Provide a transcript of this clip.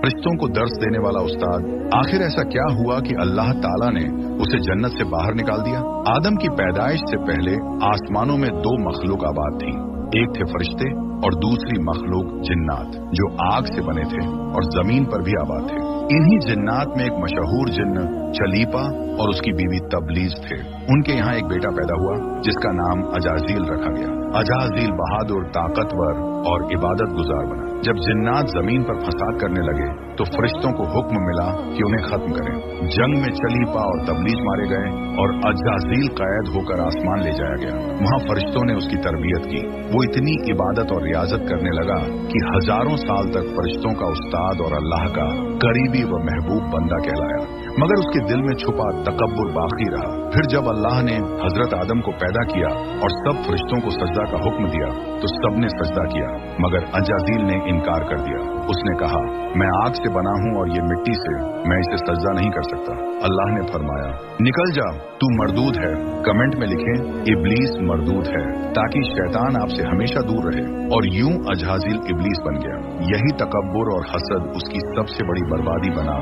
फरिश्तों को दर्स देने वाला उस्ताद। आखिर ऐसा क्या हुआ कि अल्लाह ताला ने उसे जन्नत से बाहर निकाल दिया? आदम की पैदाइश से पहले आसमानों में दो मखलूक आबाद थी। एक थे फरिश्ते और दूसरी मखलूक जिन्नात, जो आग से बने थे और जमीन पर भी आबाद थे। इन्हीं जिन्नात में एक मशहूर जिन्न चलीपा और उसकी बीवी तबलीज थे। उनके यहाँ एक बेटा पैदा हुआ जिसका नाम अजाजील रखा गया। अजाजील बहादुर, ताकतवर और इबादत गुजार बना। जब जिन्नात जमीन पर फसाद करने लगे तो फरिश्तों को हुक्म मिला कि उन्हें खत्म करें। जंग में चलीपा और तबलीज मारे गए और अजाजील कैद होकर आसमान ले जाया गया। वहाँ फरिश्तों ने उसकी तरबियत की। वो इतनी इबादत और रियाजत करने लगा कि हजारों साल तक फरिश्तों का उस्ताद और अल्लाह का करीबी व महबूब बंदा कहलाया। मगर उसके दिल में छुपा तकब्बुर बाकी रहा। फिर जब अल्लाह ने हजरत आदम को पैदा किया और सब फरिश्तों को सजदा का हुक्म दिया तो सबने सजदा किया, मगर अजाजील ने इनकार कर दिया। उसने कहा, मैं आग से बना हूँ और ये मिट्टी से, मैं इसे सजदा नहीं कर सकता। अल्लाह ने फरमाया, निकल जा, तू मरदूद है। कमेंट में लिखें इब्लीस मरदूद है, ताकि शैतान आपसे हमेशा दूर रहे। और यूं अजाजील इब्लीस बन गया। यही तकब्बुर और हसद उसकी सबसे बड़ी बर्बादी बना